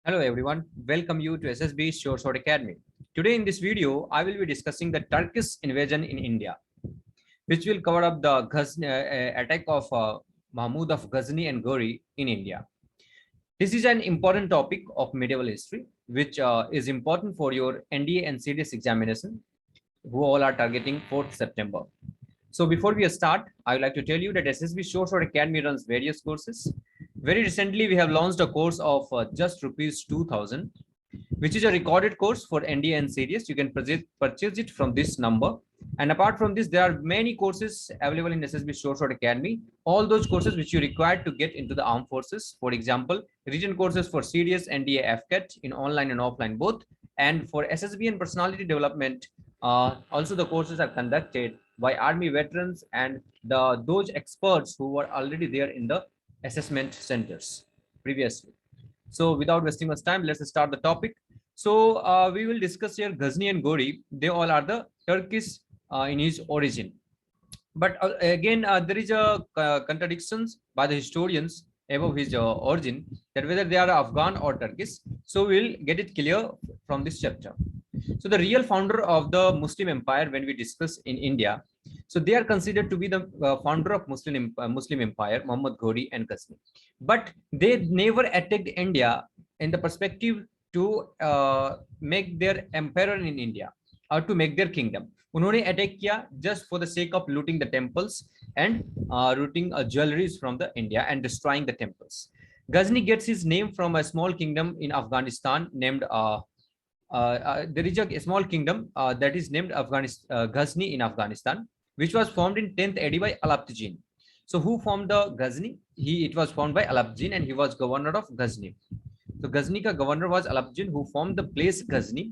Hello everyone, welcome you to SSB Short Sword Academy. Today in this video, I will be discussing the Turkish invasion in India, which will cover up the attack of Mahmud of Ghazni and Ghori in India. This is an important topic of medieval history, which is important for your NDA and CDS examination, who all are targeting 4th September. So before we start, I would like to tell you that SSB Short Sword Academy runs various courses. Very recently, we have launched a course of just rupees 2000, which is a recorded course for NDA and CDS. You can purchase it from this number. And apart from this, there are many courses available in SSB Short Sword Academy. All those courses which you require to get into the armed forces. For example, region courses for CDS, NDA, AFCAT in online and offline both. And for SSB and personality development, also the courses are conducted by army veterans and those experts who were already there in the assessment centers previously. So without wasting much time, let's start the topic. So we will discuss here Ghazni and Ghori. They all are the Turkish in his origin. But again, there is a contradictions by the historians above his origin, that whether they are Afghan or Turkish. So we'll get it clear from this chapter. So the real founder of the Muslim empire, when we discuss in India, so they are considered to be the founder of Muslim empire, Muhammad Ghori and Ghazni. But they never attacked India in the perspective to make their emperor in India or to make their kingdom. उन्होंने attack किया just for the sake of looting the temples and looting jewelries from the India and destroying the temples. Ghazni gets his name from a small kingdom in Afghanistan named there is a small kingdom that is named Ghazni in Afghanistan, which was formed in 10th AD by Alaptijin. So who formed the Ghazni? It was formed by Alaptijin and he was governor of Ghazni. So Ghazni ka governor was Alaptijin, who formed the place Ghazni.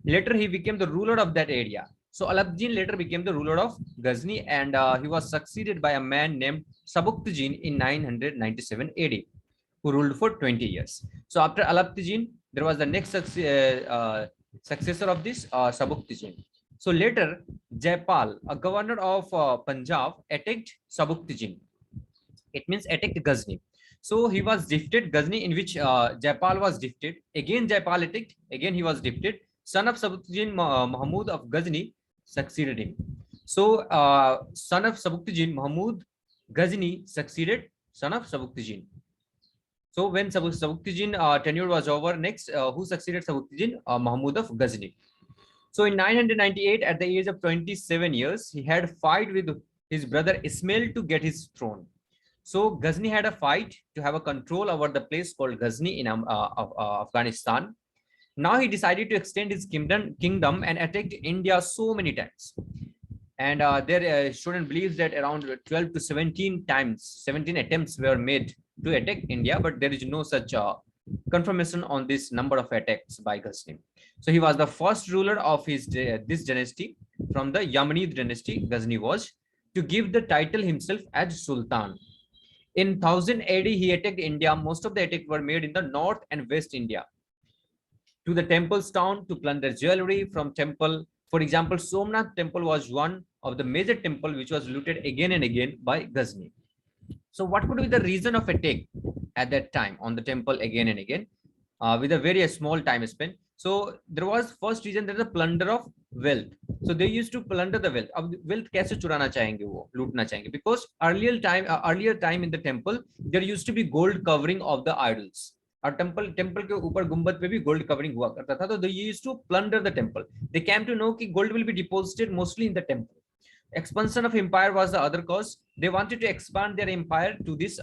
Later he became the ruler of that area. So Alaptijin later became the ruler of Ghazni, and he was succeeded by a man named Sabuktijin in 997 AD, who ruled for 20 years. So after Alaptijin, there was the next successor of this, Sabuktijin. So later, Jaipal, a governor of Punjab, attacked Sabuktijin. It means attacked Ghazni. So he was defeated, Ghazni, in which Jaipal was defeated. Again, Jaipal attacked. Again, he was defeated. Son of Sabuktijin, Mahmud of Ghazni, succeeded him. So son of Sabuktijin, Mahmud Ghazni, succeeded son of Sabuktijin. So when Sabuktijin tenure was over, next who succeeded Sabuktijin? Mahmud of Ghazni. So in 998, at the age of 27 years, he had a fight with his brother Ismail to get his throne. So Ghazni had a fight to have a control over the place called Ghazni in Afghanistan. Now he decided to extend his kingdom and attacked India so many times. And their student believes that around 12 to 17 attempts were made to attack India, but there is no such confirmation on this number of attacks by Ghazni. So he was the first ruler of this dynasty from the Yamanid dynasty. Ghazni was to give the title himself as Sultan. In 1000 AD, he attacked India. Most of the attacks were made in the north and west India, to the temple's town, to plunder jewelry from temple. For example, Somnath temple was one of the major temple which was looted again and again by Ghazni. So what could be the reason of attack at that time on the temple again and again with a very small time span? So there was first reason, there is a plunder of wealth. So they used to plunder the wealth. अब wealth कैसे चुराना चाहेंगे वो, लूटना चाहेंगे? Because earlier time in the temple, there used to be gold covering of the idols. और temple के ऊपर गुंबद पे भी गोल्ड कवरिंग हुआ करता था. तो they used to plunder the temple. They came to know कि gold will be deposited mostly in the temple. Expansion of empire was the other cause. They wanted to expand their empire to this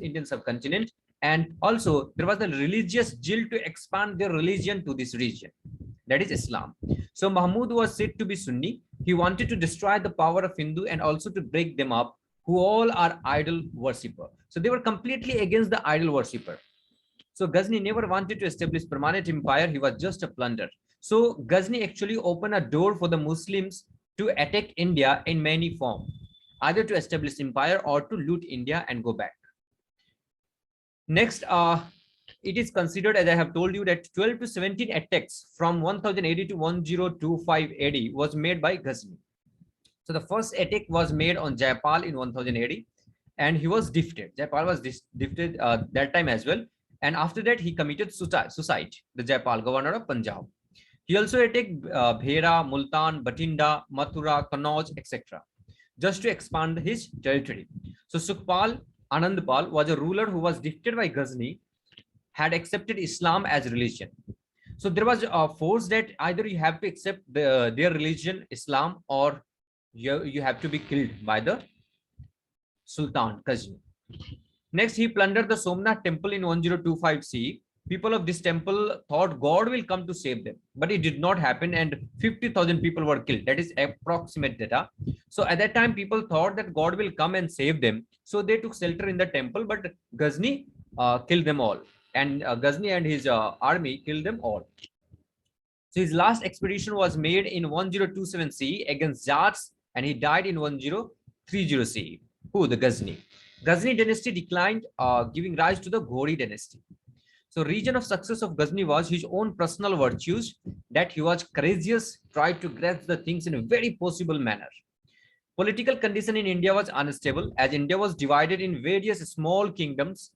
Indian subcontinent, and also there was the religious zeal to expand their religion to this region, that is Islam. So Mahmud was said to be Sunni. He wanted to destroy the power of Hindu and also to break them up, who all are idol worshipper. So they were completely against the idol worshipper. So Ghazni never wanted to establish permanent empire. He was just a plunder. So Ghazni actually opened a door for the Muslims to attack India in many forms, either to establish empire or to loot India and go back. Next, it is considered, as I have told you, that 12 to 17 attacks from 1000 AD to 1025 AD was made by Ghazni. So the first attack was made on Jaipal in 1000 AD, and he was defeated. Jaipal was defeated that time as well. And after that, he committed suicide, the Jaipal, governor of Punjab. He also attacked Bhera, Multan, Batinda, Mathura, Kannauj, etc., just to expand his territory. So Sukhpal Anandpal was a ruler who was defeated by Ghazni, had accepted Islam as religion. So there was a force that either you have to accept their religion, Islam, or you have to be killed by the Sultan Ghazni. Next, he plundered the Somnath temple in 1025 CE. People of this temple thought God will come to save them, but it did not happen, and 50,000 people were killed. That is approximate data. So at that time, people thought that God will come and save them. So they took shelter in the temple, but Ghazni killed them all. And Ghazni and his army killed them all. So his last expedition was made in 1027 CE against Jats, and he died in 1030 CE. Who? The Ghazni. Ghazni dynasty declined, giving rise to the Ghori dynasty. So region of success of Ghazni was his own personal virtues, that he was courageous, tried to grasp the things in a very possible manner. Political condition in India was unstable, as India was divided in various small kingdoms,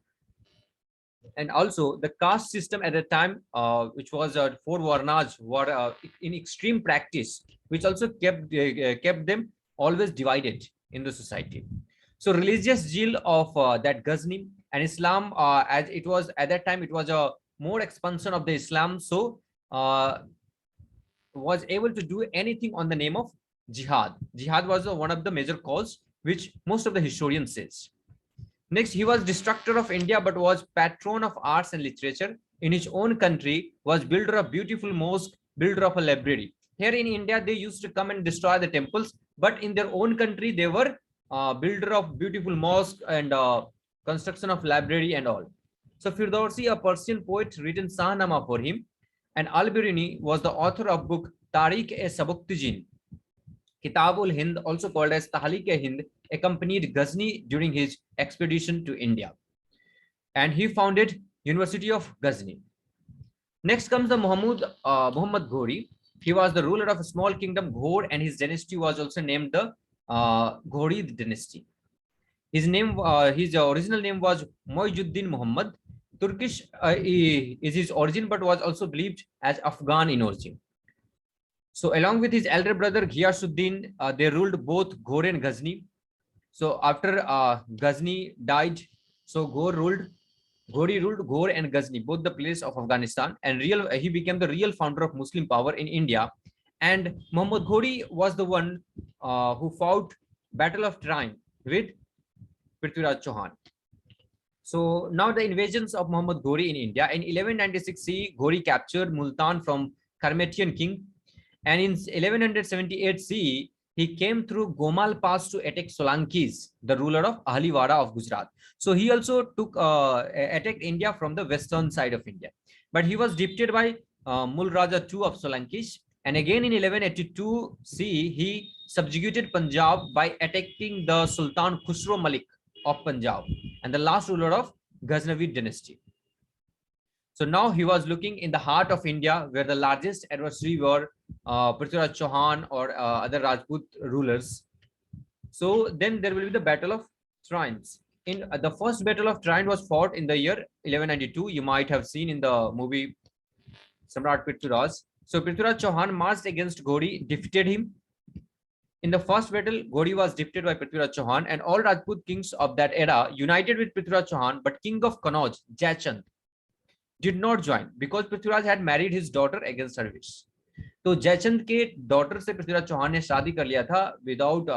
and also the caste system at the time, which was four varnas, were in extreme practice, which also kept them always divided in the society. So religious zeal of that Ghazni and Islam, as it was at that time, it was a more expansion of the Islam, so was able to do anything on the name of jihad. Jihad was one of the major cause, which most of the historians says. Next, he was destructor of India, but was patron of arts and literature. In his own country, was builder of beautiful mosque, builder of a library. Here in India, they used to come and destroy the temples, but in their own country, they were builder of beautiful mosque and construction of library and all. So Firdausi, a Persian poet, written Shahnama for him, and Al-Biruni was the author of book Tariq-e-Sabuktijin. Kitab-ul-Hind, also called as Tahlik-e-Hind, accompanied Ghazni during his expedition to India, and he founded University of Ghazni. Next comes the Muhammad Ghori. He was the ruler of a small kingdom, Ghor, and his dynasty was also named the Ghori dynasty. His original name was Moijuddin Muhammad. Turkish is his origin, but was also believed as Afghan in origin. So along with his elder brother Ghiyasuddin, they ruled both Ghor and Ghazni. So after Ghazni died, so Ghori ruled Ghor and Ghazni, both the place of Afghanistan, and he became the real founder of Muslim power in India. And Muhammad Ghori was the one who fought Battle of Trine with Prithviraj Chauhan. So now the invasions of Muhammad Ghori in India. In 1196 CE, Ghori captured Multan from Karmatian king, and in 1178 CE, he came through Gomal Pass to attack Solankis, the ruler of Ahliwara of Gujarat. So he also attacked India from the western side of India, but he was defeated by Mul Raja II of Solankis. And again in 1182 CE, he subjugated Punjab by attacking the Sultan Khusro Malik of Punjab and the last ruler of Ghaznavid dynasty. So now he was looking in the heart of India, where the largest adversary were Prithviraj Chauhan or other Rajput rulers. So then there will be the Battle of Trines. In the first Battle of Trine was fought in the year 1192. You might have seen in the movie Samrat Prithviraj. So Prithviraj Chauhan marched against Ghori, defeated him. In the first battle, Ghori was defeated by Prithviraj Chauhan, and all Rajput kings of that era united with Prithviraj Chauhan, but king of Kannauj, Jaichand, did not join because Prithviraj had married his daughter against her wish. तो जयचंद के daughter से पृथ्वीराज चौहान ने शादी कर लिया था without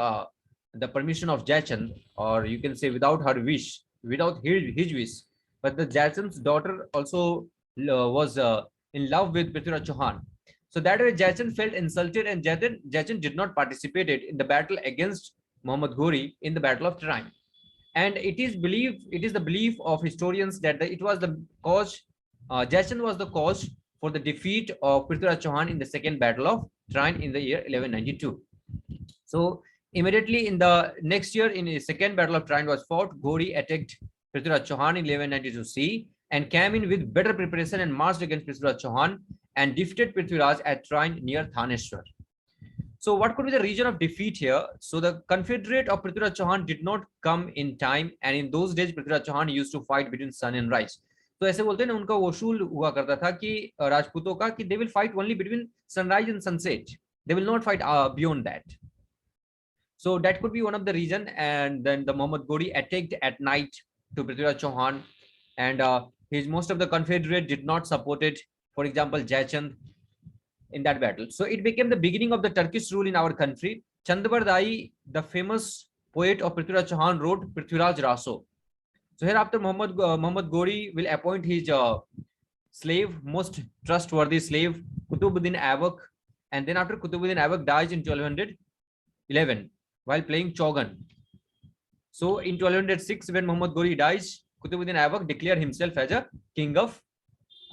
the permission of Jaichand, और you can say without her wish, without his wish. But the Jaychand's daughter also was in love with Prithviraj Chauhan. So that way Jaychand felt insulted, and Jaychand did not participate in the battle against Muhammad Ghori in the Battle of Trine. And it is the belief of historians that it was the cause, Jaychand was the cause for the defeat of Prithviraj Chauhan in the second Battle of Trine in the year 1192. So immediately in the next year, in the second Battle of Trine was fought, Ghori attacked Prithviraj Chauhan in 1192 CE and came in with better preparation and marched against Prithviraj Chauhan and defeated Prithviraj at Trine near Thaneshwar. So what could be the reason of defeat here? So the confederate of Prithviraj Chauhan did not come in time, and in those days Prithviraj Chauhan used to fight between sun and rise. तो ऐसे बोलते हैं ना, उनका वसूल हुआ करता था कि राजपूतों का, कि they will fight only between sunrise and sunset, they will not fight beyond that. So that could be one of the reason. And then the Muhammad Ghori attacked at night to Prithviraj Chauhan, and his most of the confederate did not support it. For example, Jaichand in that battle. So it became the beginning of the Turkish rule in our country. Chandabardai, the famous poet of Prithviraj Chauhan, wrote Prithviraj Raso. So hereafter, Muhammad Ghori will appoint his slave, most trustworthy slave, Kutubuddin Aibak, and then after Kutubuddin Aibak dies in 1211 while playing Chogan. So in 1206, when Muhammad Ghori dies, Kutubuddin Aibak declared himself as a king of,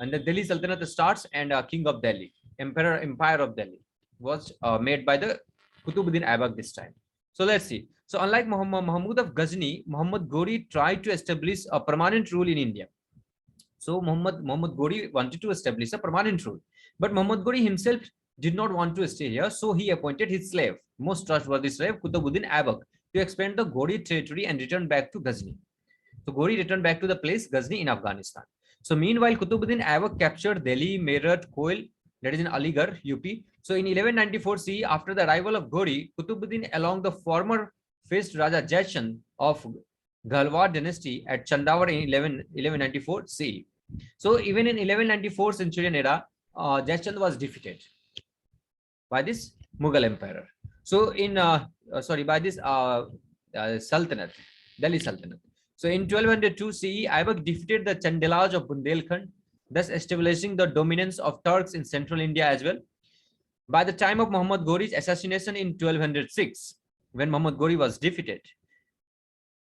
and the Delhi Sultanate starts, and king of Delhi, empire of Delhi was made by the Kutubuddin Aibak this time. So let's see. So unlike Mahmud of Ghazni, Muhammad Ghori tried to establish a permanent rule in India. So Muhammad Ghori wanted to establish a permanent rule, but Muhammad Ghori himself did not want to stay here. So he appointed his slave, most trustworthy slave, Kutubuddin Aibak, to expand the Ghori territory and return back to Ghazni. So Ghori returned back to the place Ghazni in Afghanistan. So meanwhile, Kutubuddin Aibak captured Delhi, Meerut, Koil, that is in Aligarh, UP. So in 1194 CE, after the arrival of Ghori, Kutubuddin along the former faced Raja Jaichand of Ghalwar dynasty at Chandawar in 1194 CE. So even in 1194 Centurion era, Jaichand was defeated by this Mughal emperor. So in by this Sultanate, Delhi Sultanate. So in 1202 CE, Aibak defeated the Chandelaj of Bundelkhand, thus establishing the dominance of Turks in central India as well. By the time of Muhammad Ghori's assassination in 1206, when Muhammad Ghori was defeated,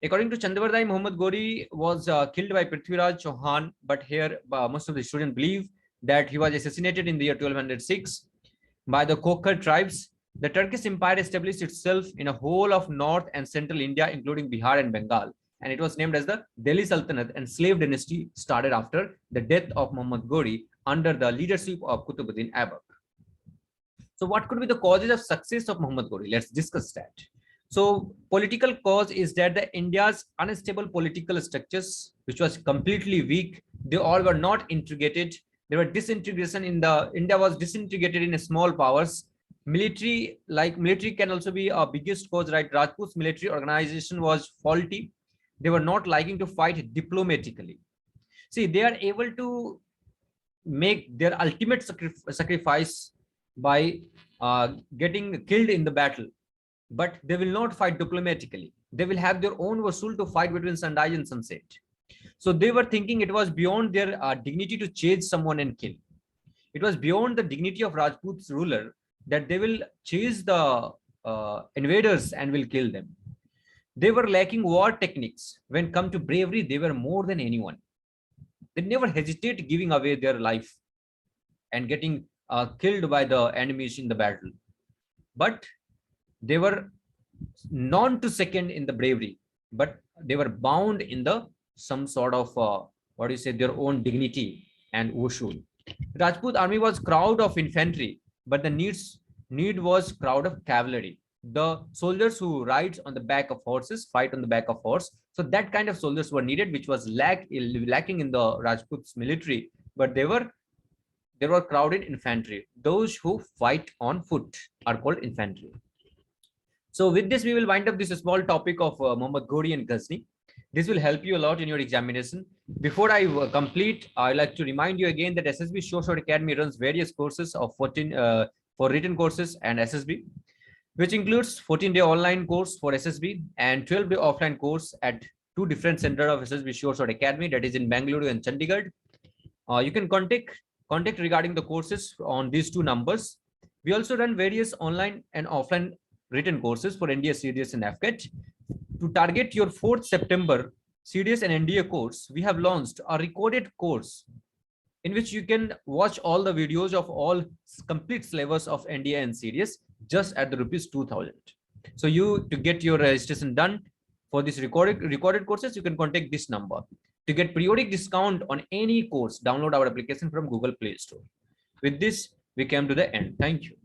according to Chandabardai, Muhammad Ghori was killed by Prithviraj Chauhan, but here most of the students believe that he was assassinated in the year 1206 by the Kokar tribes. The Turkish Empire established itself in a whole of North and Central India, including Bihar and Bengal, and it was named as the Delhi Sultanate, and slave dynasty started after the death of Muhammad Ghori under the leadership of Kutubuddin Aibak. So what could be the causes of success of Muhammad Ghori? Let's discuss that. So political cause is that the India's unstable political structures, which was completely weak, they all were not integrated. There were disintegration in the, India was disintegrated in small powers. Military can also be a biggest cause, right? Rajput's military organization was faulty. They were not liking to fight diplomatically. See, they are able to make their ultimate sacrifice by getting killed in the battle, but they will not fight diplomatically. They will have their own vasul to fight between sunrise and sunset. So they were thinking it was beyond their dignity to chase someone and kill. It was beyond the dignity of Rajput's ruler that they will chase the invaders and will kill them. They were lacking war techniques. When come to bravery, they were more than anyone. They never hesitate giving away their life and getting killed by the enemies in the battle. But they were non to second in the bravery, but they were bound in the some sort of their own dignity and usul. Rajput army was crowd of infantry, but the need was crowd of cavalry. The soldiers who rides on the back of horses fight on the back of horse. So that kind of soldiers were needed, which was lacking in the Rajput's military, but they were crowded infantry. Those who fight on foot are called infantry. So with this, we will wind up this small topic of Muhammad Ghori and Ghazni. This will help you a lot in your examination. Before I complete, I'd like to remind you again that SSB Sure Shot Academy runs various courses of 14 for written courses and SSB, which includes 14-day online course for SSB and 12-day offline course at two different centers of SSB Sure Shot Academy, that is in Bangalore and Chandigarh. You can contact regarding the courses on these two numbers. We also run various online and offline written courses for NDA, CDS, and AFCAT. To target your 4th September CDS and NDA course, we have launched a recorded course in which you can watch all the videos of all complete syllabus of NDA and CDS just at the ₹2,000. So to get your registration done for this recorded courses, you can contact this number. To get periodic discount on any course, download our application from Google Play Store. With this, we came to the end. Thank you.